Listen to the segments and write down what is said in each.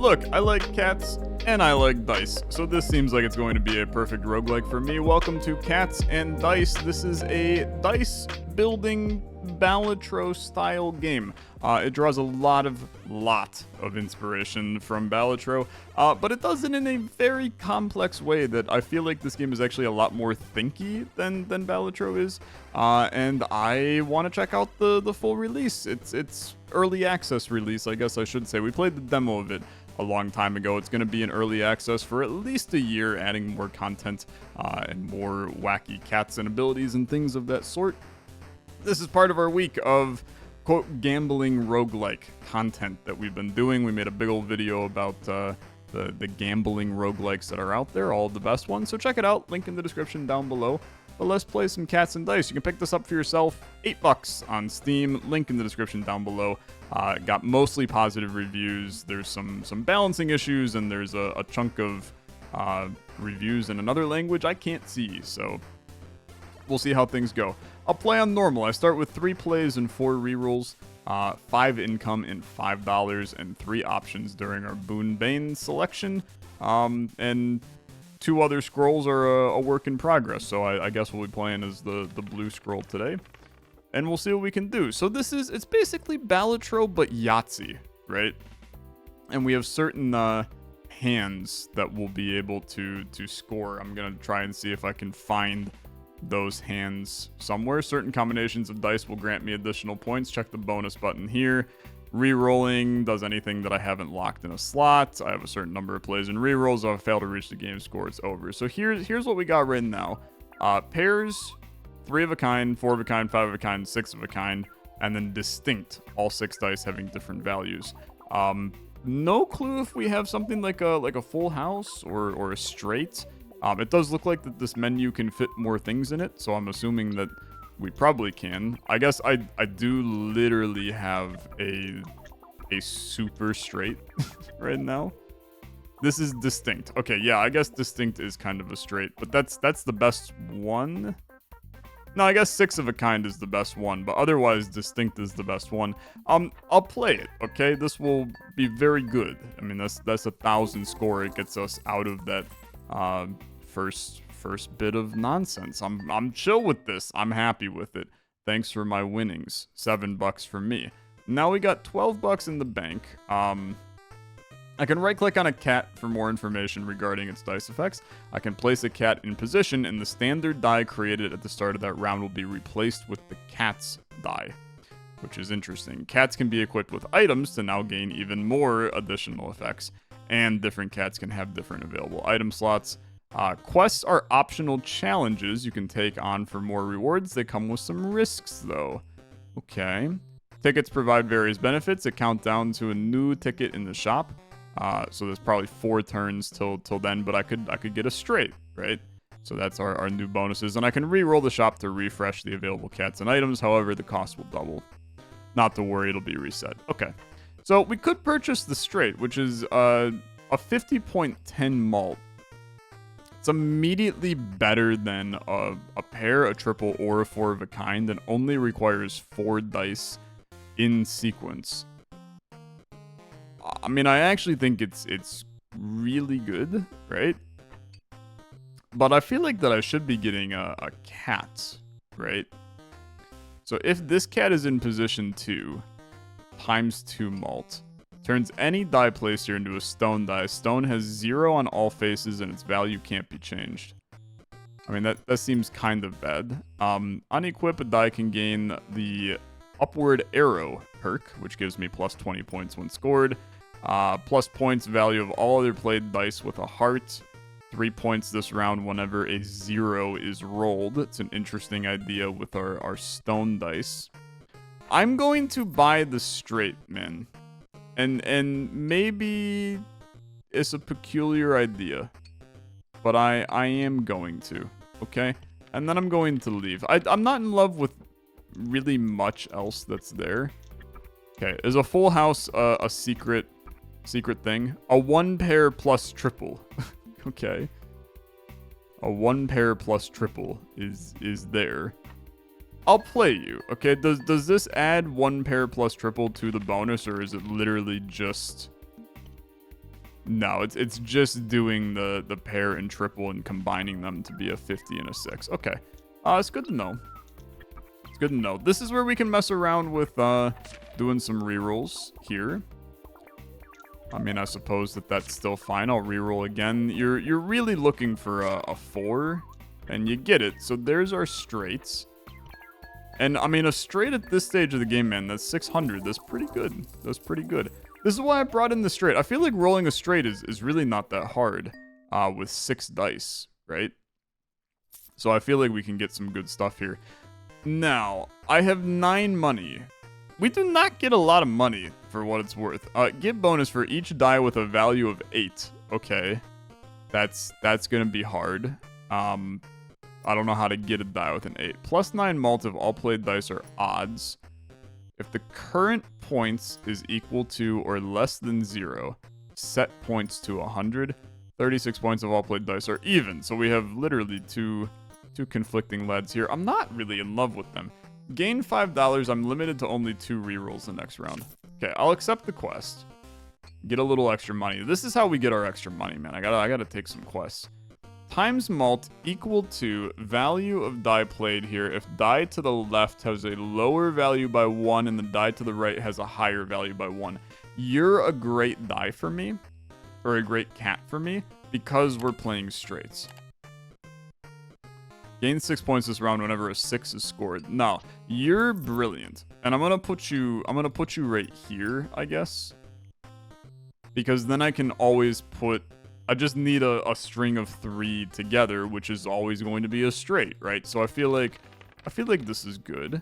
Look, I like cats and I like dice, so this seems like it's going to be a perfect roguelike for me. Welcome to Cats and Dice. This is a dice building Balatro style game. It draws a lot of inspiration from Balatro, but it does it in a very complex way that I feel like this game is actually a lot more thinky than Balatro is. And I want to check out the full release. It's early access release, I guess I should say. We played the demo of it a long time ago. It's going to be in early access for at least a year, adding more content and more wacky cats and abilities and things of that sort. This is part of our week of, quote, gambling roguelike content that we've been doing. We made a big old video about the gambling roguelikes that are out there, all of the best ones. So check it out, link in the description down below. But let's play some Cats and Dice. You can pick this up for yourself, $8 on Steam, link in the description down below. Got mostly positive reviews. There's some balancing issues, and there's a chunk of reviews in another language I can't see, so we'll see how things go. I'll play on normal. I start with 3 plays and 4 rerolls, 5 income and $5, and 3 options during our Boon Bane selection, and 2 other scrolls are a work in progress, so I guess we'll be playing as the blue scroll today, and we'll see what we can do. So it's basically Balatro but Yahtzee, right? And we have certain hands that we'll be able to score. I'm gonna try and see if I can find those hands somewhere. Certain combinations of dice will grant me additional points. Check the bonus button here. Rerolling does anything that I haven't locked in a slot. I have a certain number of plays and rerolls. If I fail to reach the game score, it's over. So here's what we got right now. Pairs, 3 of a kind, 4 of a kind, 5 of a kind, 6 of a kind, and then distinct, all 6 dice having different values. No clue if we have something like a full house or a straight. It does look like that this menu can fit more things in it, so I'm assuming that we probably can. I guess I do literally have a super straight right now. This is distinct. Okay, yeah, I guess distinct is kind of a straight, but that's the best one. No, I guess 6 of a kind is the best one, but otherwise distinct is the best one. I'll play it, okay? This will be very good. I mean, that's 1,000 score. It gets us out of that first bit of nonsense. I'm chill with this. I'm happy with it. Thanks for my winnings. $7 for me. Now we got $12 in the bank. I can right click on a cat for more information regarding its dice effects. I can place a cat in position, and the standard die created at the start of that round will be replaced with the cat's die, which is interesting. Cats can be equipped with items to now gain even more additional effects, and different cats can have different available item slots. Quests are optional challenges you can take on for more rewards. They come with some risks, though. Okay. Tickets provide various benefits. That count down to a new ticket in the shop. So there's probably 4 turns till then, but I could get a straight, right? So that's our new bonuses. And I can re-roll the shop to refresh the available cats and items. However, the cost will double. Not to worry, it'll be reset. Okay. So we could purchase the straight, which is a 50.10 malt. It's immediately better than a pair, a triple, or a 4 of a kind, and only requires 4 dice in sequence. I mean, I actually think it's really good, right? But I feel like that I should be getting a cat, right? So if this cat is in position 2, times 2 malt, turns any die placed here into a stone die. Stone has 0 on all faces, and its value can't be changed. I mean, that seems kind of bad. Unequip, a die can gain the upward arrow perk, which gives me plus 20 points when scored. Plus points value of all other played dice with a heart. 3 points this round whenever a 0 is rolled. It's an interesting idea with our stone dice. I'm going to buy the straight, man. And maybe it's a peculiar idea, but I am going to, okay? And then I'm going to leave. I'm not in love with really much else that's there. Okay, is a full house a secret thing? A 1 pair plus triple. Okay. A 1 pair plus triple is there. I'll play you, okay? Does this add 1 pair plus triple to the bonus, or is it literally just No, it's just doing the pair and triple and combining them to be a 50 and a 6. Okay. It's good to know. It's good to know. This is where we can mess around with doing some rerolls here. I mean, I suppose that's still fine. I'll reroll again. You're really looking for a 4, and you get it. So there's our straights. And, I mean, a straight at this stage of the game, man, that's 600. That's pretty good. That's pretty good. This is why I brought in the straight. I feel like rolling a straight is really not that hard with 6 dice, right? So I feel like we can get some good stuff here. Now, I have 9 money. We do not get a lot of money for what it's worth. Get bonus for each die with a value of 8. Okay. That's going to be hard. I don't know how to get a die with an 8. Plus 9 malt if all played dice are odds. If the current points is equal to or less than 0, set points to 100. 36 points of all played dice are even. So we have literally two conflicting leads here. I'm not really in love with them. Gain $5. I'm limited to only 2 rerolls the next round. Okay, I'll accept the quest. Get a little extra money. This is how we get our extra money, man. I gotta take some quests. Times malt equal to value of die played here if die to the left has a lower value by 1 and the die to the right has a higher value by 1. You're a great die for me, or a great cat for me, because we're playing straights. Gain 6 points this round whenever a 6 is scored. Now, you're brilliant. And I'm gonna put you right here, I guess. Because then I can always put, I just need a string of 3 together, which is always going to be a straight, right? So I feel like this is good.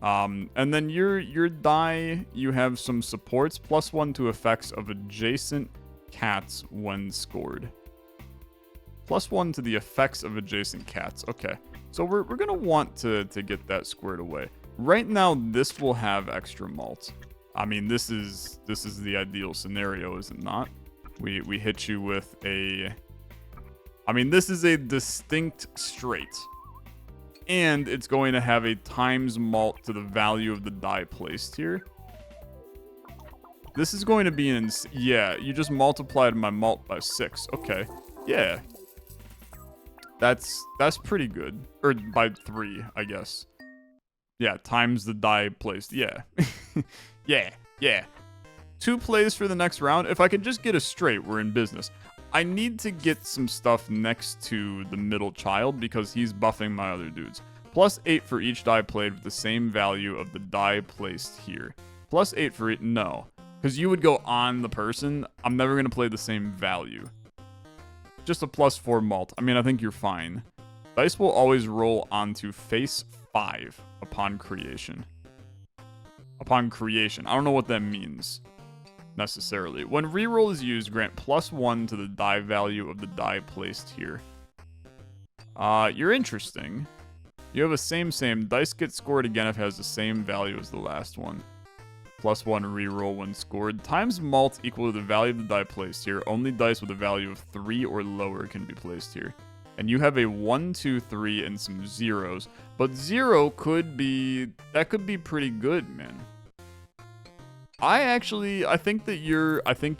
And then your die, you have some supports, +1 to effects of adjacent cats when scored. +1 to the effects of adjacent cats. Okay, so we're gonna want to get that squared away. Right now, this will have extra malt. I mean, this is the ideal scenario, is it not? We hit you with a... I mean, this is a distinct straight. And it's going to have a times malt to the value of the die placed here. This is going to be an... Yeah, you just multiplied my malt by 6. Okay, yeah. That's pretty good. Or by 3, I guess. Yeah, times the die placed. Yeah. Yeah. 2 plays for the next round. If I can just get a straight, we're in business. I need to get some stuff next to the middle child because he's buffing my other dudes. +8 for each die played with the same value of the die placed here. +8 for it. No. Because you would go on the person. I'm never going to play the same value. Just a +4 malt. I mean, I think you're fine. Dice will always roll onto face 5 upon creation. Upon creation. I don't know what that means, necessarily. When reroll is used, grant +1 to the die value of the die placed here. You're interesting. You have a same. Dice gets scored again if it has the same value as the last one. +1 reroll when scored. Times malt equal to the value of the die placed here. Only dice with a value of 3 or lower can be placed here. And you have a 1, 2, 3, and some zeros. But 0 could be... That could be pretty good, man. I think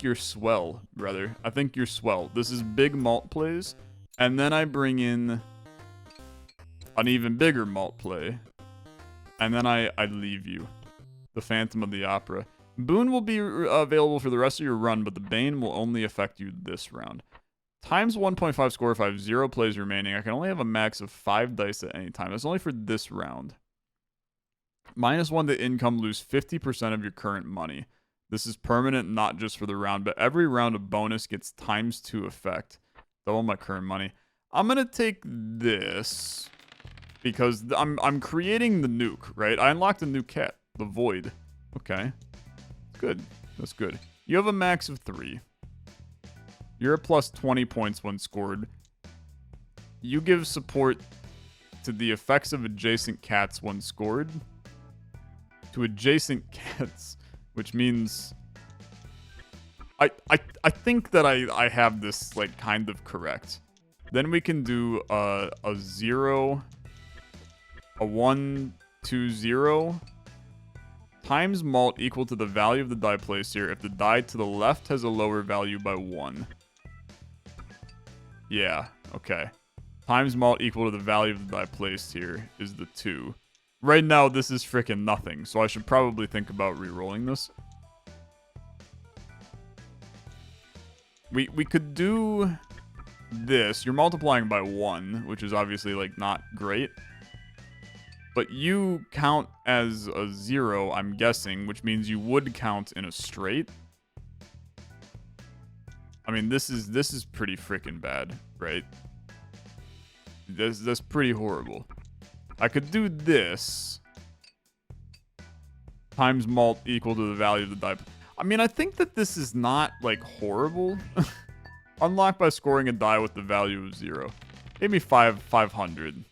you're swell, brother. I think you're swell. This is big malt plays. And then I bring in an even bigger malt play. And then I leave you. The Phantom of the Opera. Boon will be available for the rest of your run, but the Bane will only affect you this round. Times 1.5 score if I have 0 plays remaining. I can only have a max of 5 dice at any time. That's only for this round. -1 to income, lose 50% of your current money. This is permanent, not just for the round, but every round of bonus gets ×2 effect. Double my current money. I'm going to take this because I'm creating the nuke, right? I unlocked a new cat. The Void. Okay. Good. That's good. You have a max of 3. You're a +20 points when scored. You give support to the effects of adjacent cats when scored. To adjacent cats, which means... I think that I have this, like, kind of correct. Then we can do a 0, a 1, 2, 0... Times malt equal to the value of the die placed here if the die to the left has a lower value by 1. Yeah, okay. Times malt equal to the value of the die placed here is the 2. Right now, this is freaking nothing, so I should probably think about re-rolling this. We could do this. You're multiplying by 1, which is obviously, like, not great. But you count as a 0, I'm guessing, which means you would count in a straight. I mean, this is pretty freaking bad, right? That's pretty horrible. I could do this. Times malt equal to the value of the die. I mean, I think that this is not, like, horrible. Unlock by scoring a die with the value of 0. Maybe 500.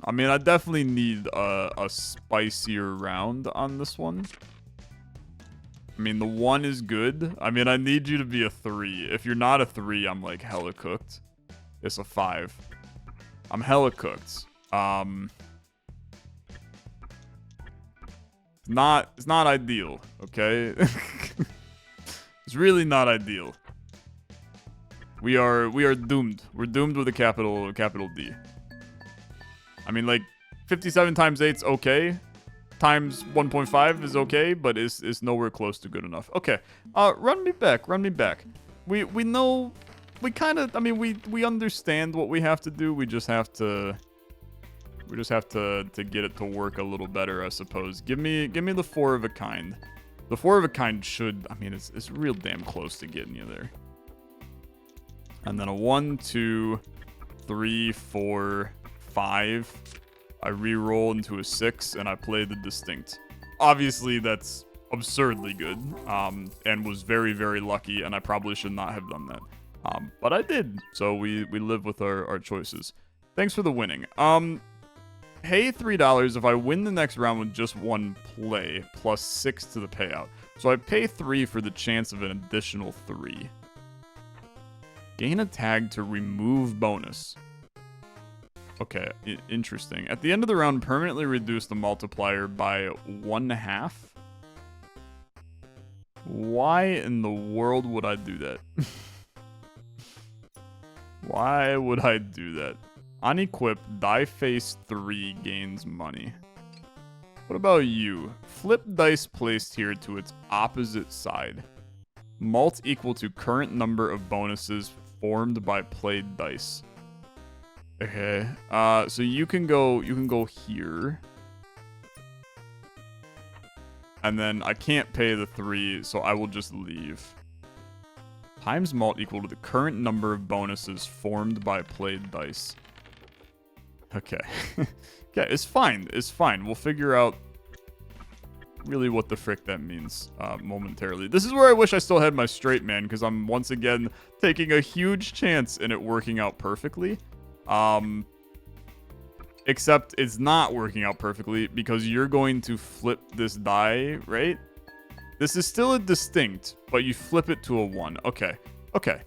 I mean, I definitely need a spicier round on this one. I mean, the 1 is good. I mean, I need you to be a 3. If you're not a 3, I'm, like, hella cooked. It's a 5. I'm hella cooked. It's not ideal, okay? It's really not ideal. We are doomed. We're doomed with a capital D. I mean, like, 57 times 8's okay. Times 1.5 is okay, but it's nowhere close to good enough. Okay, run me back. We know, we kind of, I mean, we understand what we have to do. We just have to get it to work a little better, I suppose. Give me the 4 of a kind. The 4 of a kind should, I mean, it's real damn close to getting you there. And then a 1, 2, 3, 4, 5. I re-roll into a 6, and I play the distinct. Obviously, that's absurdly good, and was very, very lucky, and I probably should not have done that. But I did, so we live with our choices. Thanks for the winning. Pay $3 if I win the next round with just 1 play, plus 6 to the payout. So I pay 3 for the chance of an additional 3. Gain a tag to remove bonus. Okay, interesting. At the end of the round, permanently reduce the multiplier by 1/2. Why in the world would I do that? Why would I do that? Unequip, die face 3 gains money. What about you? Flip dice placed here to its opposite side. Mult equal to current number of bonuses formed by played dice. Okay, so you can go here. And then I can't pay the 3, so I will just leave. Times mult equal to the current number of bonuses formed by played dice. Okay. Okay, it's fine. It's fine. We'll figure out really what the frick that means momentarily. This is where I wish I still had my straight man, because I'm once again taking a huge chance in it working out perfectly. Except it's not working out perfectly because you're going to flip this die, right? This is still a distinct, but you flip it to a 1. Okay. Okay.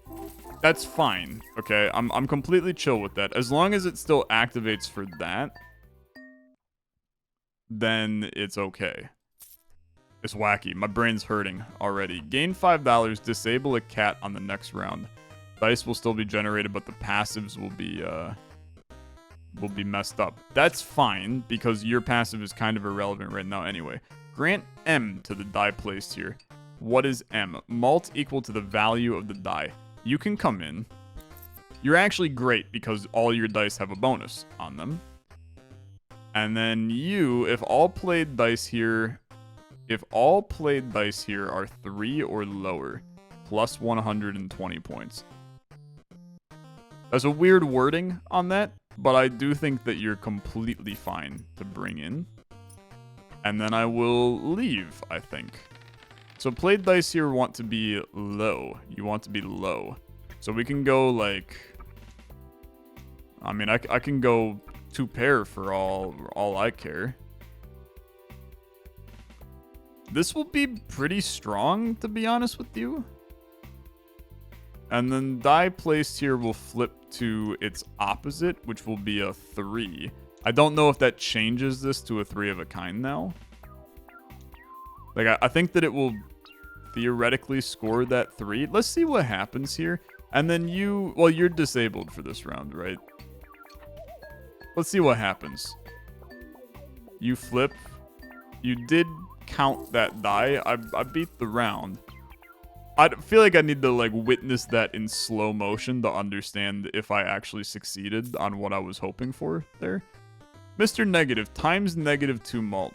That's fine. Okay. I'm completely chill with that. As long as it still activates for that, then it's okay. It's wacky. My brain's hurting already. Gain $5. Disable a cat on the next round. Dice will still be generated, but the passives will be messed up. That's fine, because your passive is kind of irrelevant right now anyway. Grant M to the die placed here. What is M? Mult equal to the value of the die. You can come in. You're actually great because all your dice have a bonus on them. And then you, if all played dice here are 3 or lower, plus 120 points. There's a weird wording on that, but I do think that you're completely fine to bring in. And then I will leave, I think. So played dice here want to be low. You want to be low. So we can go like... I mean, I can go 2 pair for all I care. This will be pretty strong, to be honest with you. And then die placed here will flip to its opposite, which will be a 3. I don't know if that changes this to a 3 of a kind now. Like, I think that it will theoretically score that 3. Let's see what happens here. And then well, you're disabled for this round, right? Let's see what happens. You flip. You did count that die. I beat the round. I feel like I need to, like, witness that in slow motion to understand if I actually succeeded on what I was hoping for there. Mr. Negative times -2 malt.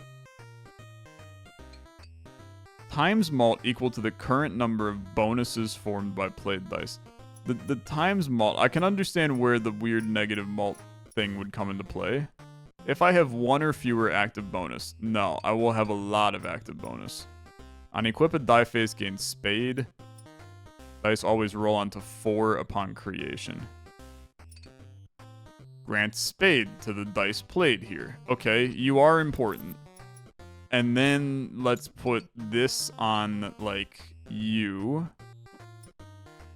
Times malt equal to the current number of bonuses formed by played dice. The times malt, I can understand where the weird negative malt thing would come into play. If I have 1 or fewer active bonus, no, I will have a lot of active bonus. On equip a die face gain spade. Dice always roll onto 4 upon creation. Grant spade to the dice played here. Okay, you are important. And then let's put this on, like, you.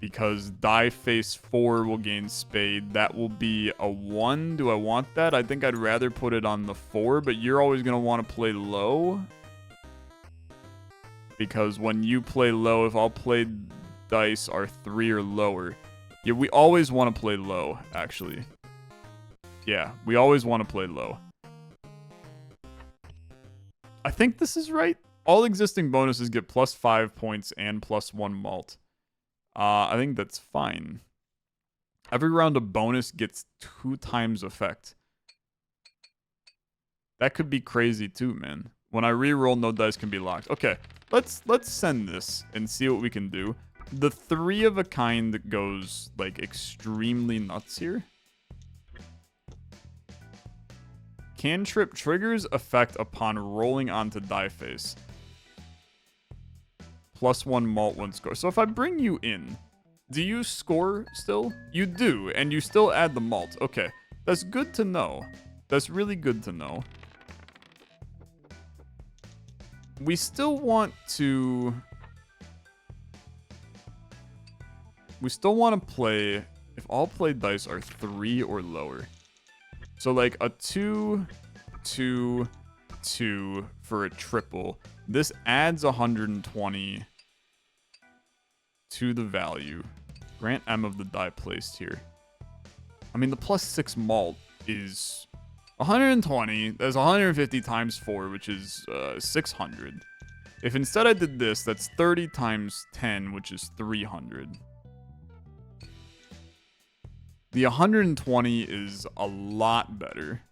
Because die face 4 will gain spade. That will be a 1. Do I want that? I think I'd rather put it on the 4, but you're always going to want to play low. Because when you play low, if all played dice are 3 or lower. Yeah, we always want to play low, actually. Yeah, we always want to play low. I think this is right. All existing bonuses get +5 points and +1 malt. I think that's fine. Every round of bonus gets 2 times effect. That could be crazy too, man. When I re-roll, no dice can be locked. Okay, let's send this and see what we can do. The 3 of a kind goes, like, extremely nuts here. Cantrip triggers effect upon rolling onto die face. +1 malt when score. So if I bring you in, do you score still? You do, and you still add the malt. Okay, that's good to know. That's really good to know. We still want to... We still want to play if all played dice are 3 or lower. So like a 2, 2, 2 for a triple. This adds 120 to the value. Grant M of the die placed here. I mean, the +6 malt is 120. That's 150 times 4, which is 600. If instead I did this, that's 30 times 10, which is 300. The 120 is a lot better.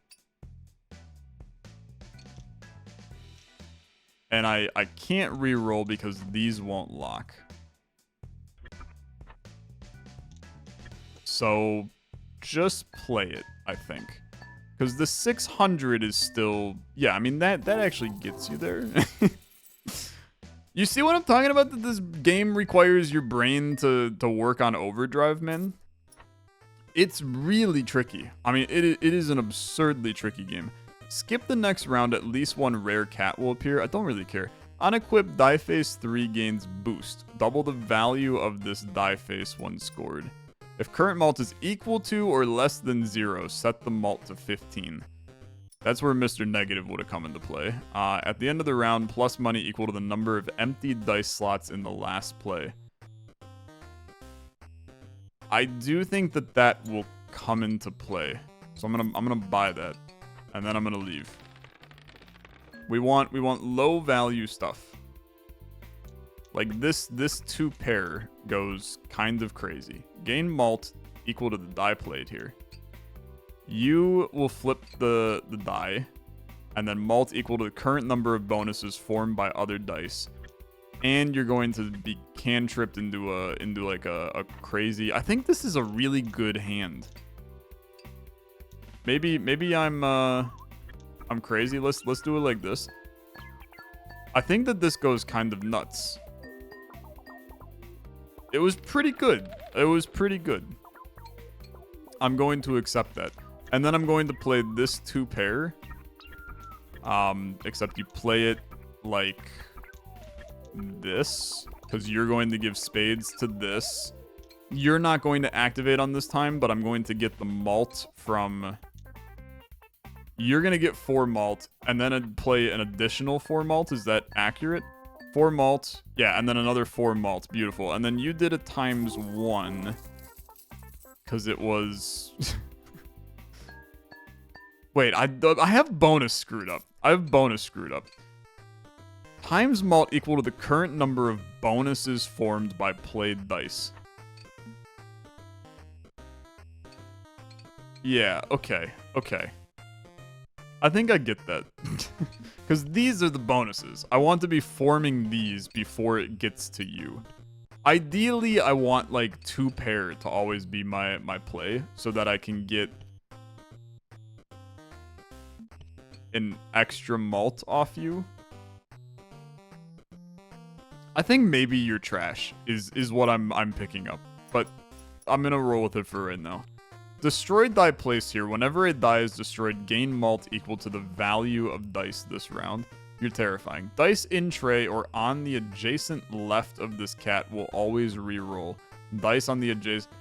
And I can't re-roll because these won't lock. So just play it, I think. Because the 600 is still... Yeah, I mean, that actually gets you there. You see what I'm talking about? That this game requires your brain to work on overdrive, man? It's really tricky. I mean, it is an absurdly tricky game. Skip the next round, at least 1 rare cat will appear. I don't really care. Unequipped die face 3 gains boost. Double the value of this die face when scored. If current malt is equal to or less than 0, set the malt to 15. That's where Mr. Negative would have come into play. At the end of the round, plus money equal to the number of empty dice slots in the last play. I do think that will come into play. So I'm gonna buy that. And then I'm gonna leave. We want low value stuff. Like this 2 pair goes kind of crazy. Gain malt equal to the die played here. You will flip the die, and then malt equal to the current number of bonuses formed by other dice. And you're going to be cantripped into like a crazy... I think this is a really good hand. Maybe I'm crazy. Let's do it like this. I think that this goes kind of nuts. It was pretty good. It was pretty good. I'm going to accept that. And then I'm going to play this 2 pair. Except you play it like this, because you're going to give spades to this. You're not going to activate on this time, but I'm going to get the malt from... You're going to get 4 malt, and then I'd play an additional 4 malt. Is that accurate? 4 malt. Yeah, and then another 4 malt. Beautiful. And then you did a ×1. Because it was... Wait, I have bonus screwed up. I have bonus screwed up. Times malt equal to the current number of bonuses formed by played dice. Yeah, okay. Okay. I think I get that. Because these are the bonuses. I want to be forming these before it gets to you. Ideally, I want, like, 2 pair to always be my play, so that I can get an extra malt off you. I think maybe you're trash, is what I'm picking up. But I'm gonna roll with it for right now. Destroyed die placed here. Whenever a die is destroyed, gain malt equal to the value of dice this round. You're terrifying. Dice in tray or on the adjacent left of this cat will always re-roll. Dice on the adjacent...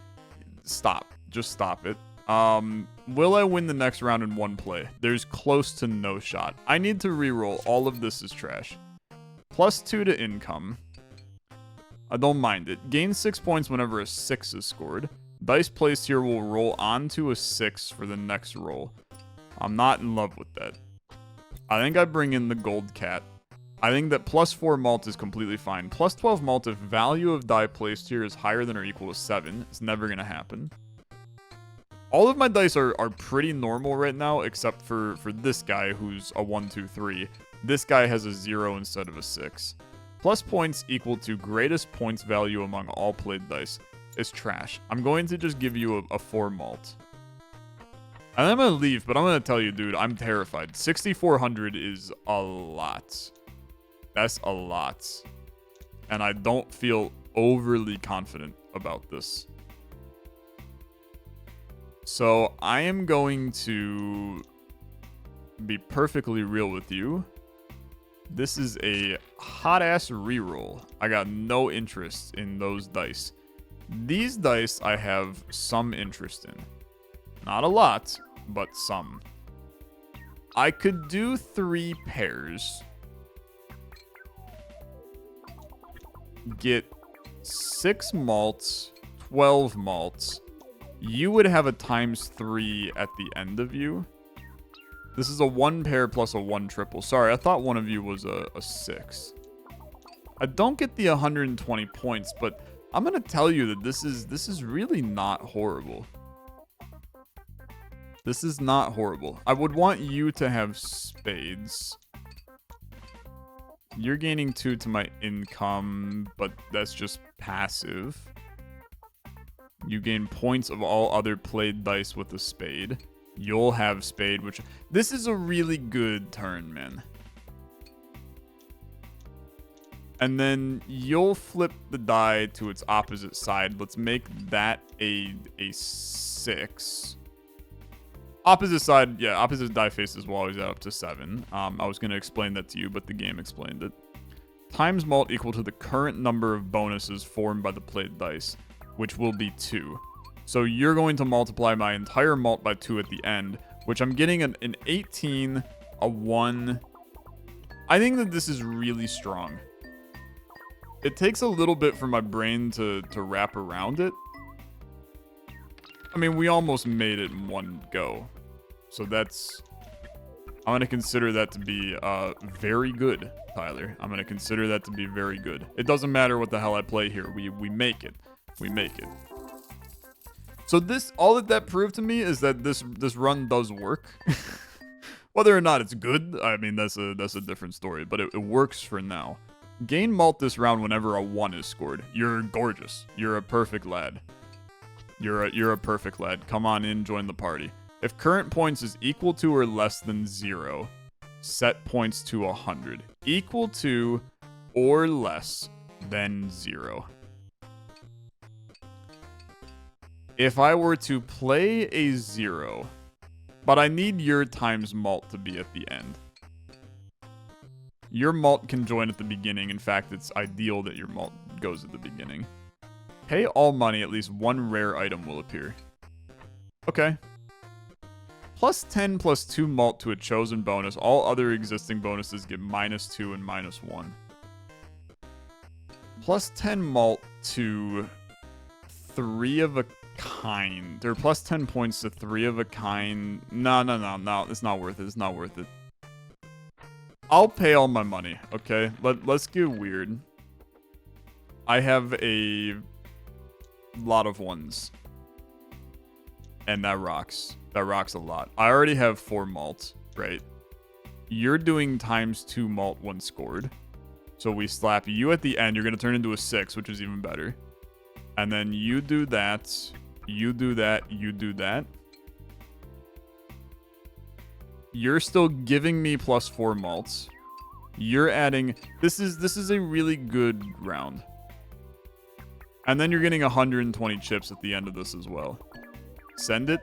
Stop. Just stop it. Will I win the next round in 1 play? There's close to no shot. I need to re-roll. All of this is trash. +2 to income. I don't mind it. Gain 6 points whenever a 6 is scored. Dice placed here will roll onto a 6 for the next roll. I'm not in love with that. I think I bring in the gold cat. I think that +4 malt is completely fine. +12 malt if value of die placed here is higher than or equal to 7. It's never going to happen. All of my dice are pretty normal right now, except for this guy who's a 1, 2, 3. This guy has a 0 instead of a 6. Plus points equal to greatest points value among all played dice. It's trash. I'm going to just give you a 4 malt. And I'm going to leave, but I'm going to tell you, dude, I'm terrified. 6,400 is a lot. That's a lot. And I don't feel overly confident about this. So I am going to be perfectly real with you. This is a hot-ass reroll. I got no interest in those dice. These dice I have some interest in. Not a lot, but some. I could do 3 pairs. Get 6 malts, 12 malts. You would have a ×3 at the end of you. This is a 1 pair plus a 1 triple. Sorry, I thought one of you was a 6. I don't get the 120 points, but I'm gonna tell you that this is really not horrible. This is not horrible. I would want you to have spades. You're gaining 2 to my income, but that's just passive. You gain points of all other played dice with a spade. You'll have spade, which... This is a really good turn, man. And then you'll flip the die to its opposite side. Let's make that a 6. Opposite side, yeah, opposite die faces will always add up to 7. I was going to explain that to you, but the game explained it. Times malt equal to the current number of bonuses formed by the played dice, which will be 2. So you're going to multiply my entire malt by 2 at the end, which I'm getting an 18, a 1. I think that this is really strong. It takes a little bit for my brain to wrap around it. I mean, we almost made it in one go. So that's... I'm going to consider that to be very good, Tyler. I'm going to consider that to be very good. It doesn't matter what the hell I play here. We make it. We make it. So this, all that proved to me is that this run does work. Whether or not it's good, I mean, that's a different story. But it works for now. Gain malt this round whenever a 1 is scored. You're gorgeous. You're a perfect lad. You're a perfect lad. Come on in, join the party. If current points is equal to or less than 0, set points to 100. Equal to or less than 0. If I were to play a 0, but I need your times malt to be at the end. Your malt can join at the beginning. In fact, it's ideal that your malt goes at the beginning. Pay all money, at least 1 rare item will appear. Okay. +10 +2 malt to a chosen bonus. All other existing bonuses get -2 and -1. Plus 10 malt to 3 of a kind. Or plus 10 points to 3 of a kind. No. It's not worth it. It's not worth it. I'll pay all my money, okay? Let's get weird. I have a lot of ones. And that rocks. That rocks a lot. I already have 4 malt, right? You're doing ×2 malt when scored. So we slap you at the end. You're going to turn into a 6, which is even better. And then you do that. You do that. You do that. You're still giving me plus 4 malts. You're adding... This is a really good round. And then you're getting 120 chips at the end of this as well. Send it.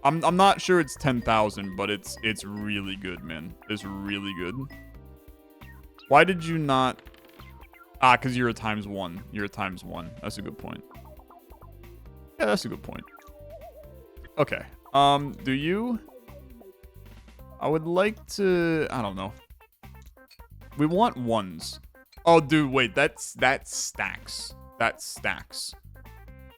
I'm not sure it's 10,000, but it's really good, man. It's really good. Why did you not... Ah, because you're a ×1. You're a ×1. That's a good point. Yeah, that's a good point. Okay. Do you... I would like to... I don't know. We want ones. Oh, dude, wait. That stacks. That stacks.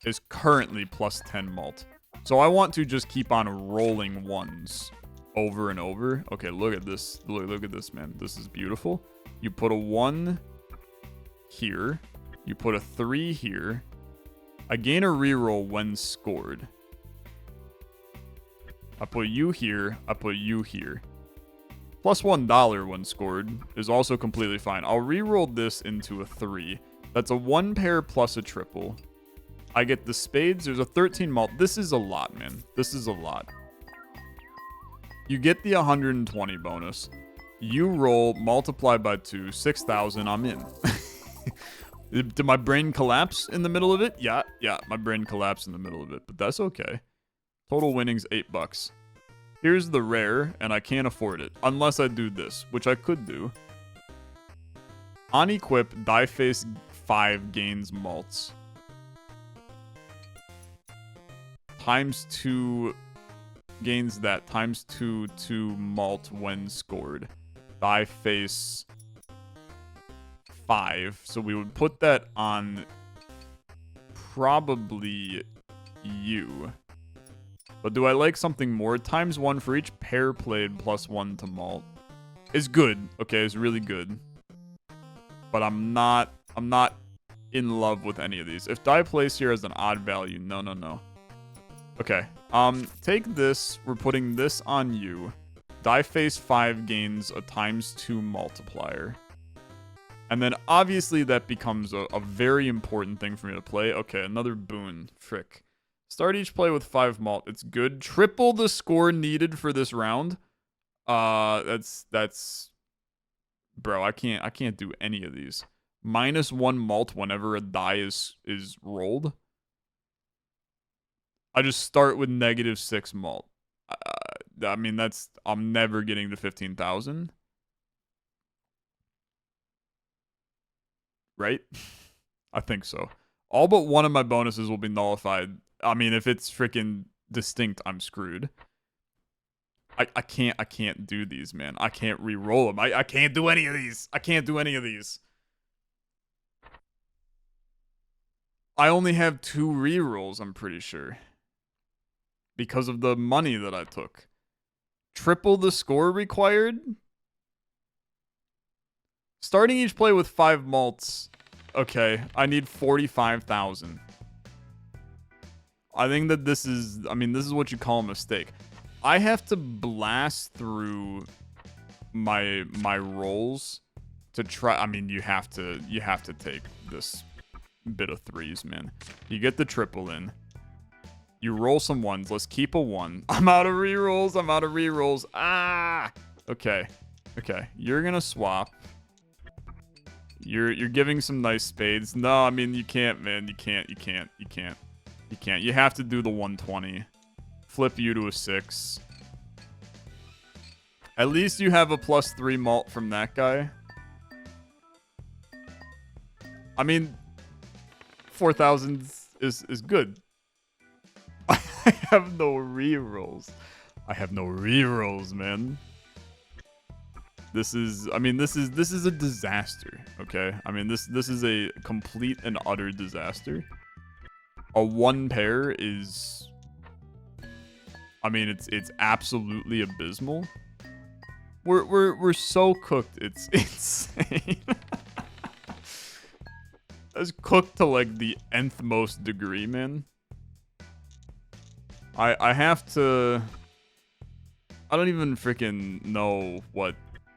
Is currently plus 10 malt. So I want to just keep on rolling ones over and over. Okay, look at this. Look at this, man. This is beautiful. You put a 1 here. You put a 3 here. I gain a reroll when scored. I put you here. I put you here. Plus $1 when scored is also completely fine. I'll reroll this into a 3. That's a 1 pair plus a triple. I get the spades. There's a 13 malt. This is a lot, man. This is a lot. You get the 120 bonus. You roll, multiply by 2, 6,000. I'm in. Did my brain collapse in the middle of it? Yeah, my brain collapsed in the middle of it, but that's okay. Total winnings, $8. Here's the rare, and I can't afford it. Unless I do this, which I could do. On equip, die face 5 gains malts. ×2 gains that. ×2 to malt when scored. Die face 5. So we would put that on probably you. But do I like something more? ×1 for each pair played plus 1 to malt. Is good. Okay, it's really good. But I'm not in love with any of these. If die place here has an odd value, no. Okay. Take this. We're putting this on you. Die face 5 gains a ×2 multiplier. And then obviously that becomes a very important thing for me to play. Okay, another boon. Frick. Start each play with 5 malt. It's good. Triple the score needed for this round. That's bro, I can't do any of these. -1 malt whenever a die is rolled. I just start with -6 malt. I mean, I'm never getting to 15,000. Right? I think so. All but one of my bonuses will be nullified. I mean, if it's freaking distinct, I'm screwed. I can't do these, man. I can't re-roll them. I can't do any of these. I can't do any of these. I only have 2 re-rolls, I'm pretty sure. Because of the money that I took. Triple the score required? Starting each play with 5 malts. Okay, I need 45,000. I think that this is what you call a mistake. I have to blast through my rolls to try. I mean, you have to take this bit of 3s, man. You get the triple in. You roll some 1s. Let's keep a 1. I'm out of rerolls. Ah! Okay. You're gonna swap. You're giving some nice spades. No, I mean, you can't, man. You can't. You have to do the 120. Flip you to a 6. At least you have a +3 malt from that guy. I mean, 4,000 is good. I have no rerolls. Man. This is, I mean, this is a disaster, okay? I mean, this is a complete and utter disaster. A 1 pair is, I mean, it's absolutely abysmal. We're so cooked, it's insane. It's cooked to like the nth most degree, man. I have to, I don't even freaking know what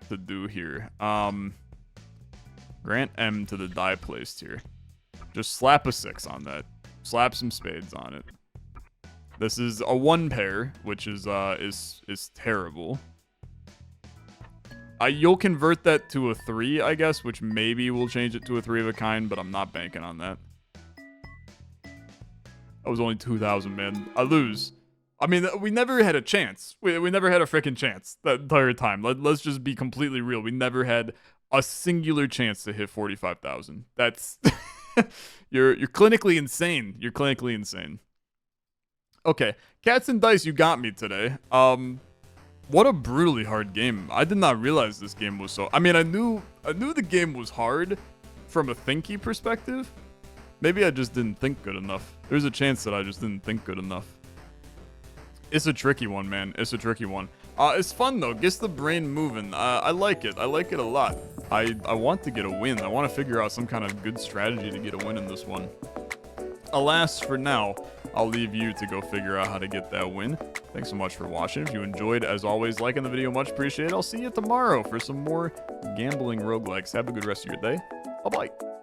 to do here. Grant M to the die placed here. Just slap a 6 on that. Slap some spades on it. This is a 1 pair, which is terrible. You'll convert that to a 3, I guess, which maybe will change it to a 3 of a kind, but I'm not banking on that. That was only 2,000, man. I lose. I mean, we never had a chance. We never had a freaking chance that entire time. Let's just be completely real. We never had a singular chance to hit 45,000. That's you're clinically insane. You're clinically insane. Okay, Cats and Dice, you got me today. What a brutally hard game. I did not realize this game was so. I mean, I knew the game was hard from a thinky perspective. Maybe I just didn't think good enough. There's a chance that I just didn't think good enough. It's a tricky one, man. It's a tricky one. It's fun though. Gets the brain moving. I like it. I like it a lot. I want to get a win. I want to figure out some kind of good strategy to get a win in this one. Alas, for now, I'll leave you to go figure out how to get that win. Thanks so much for watching. If you enjoyed, as always, liking the video, much appreciated. I'll see you tomorrow for some more gambling roguelikes. Have a good rest of your day. Bye-bye.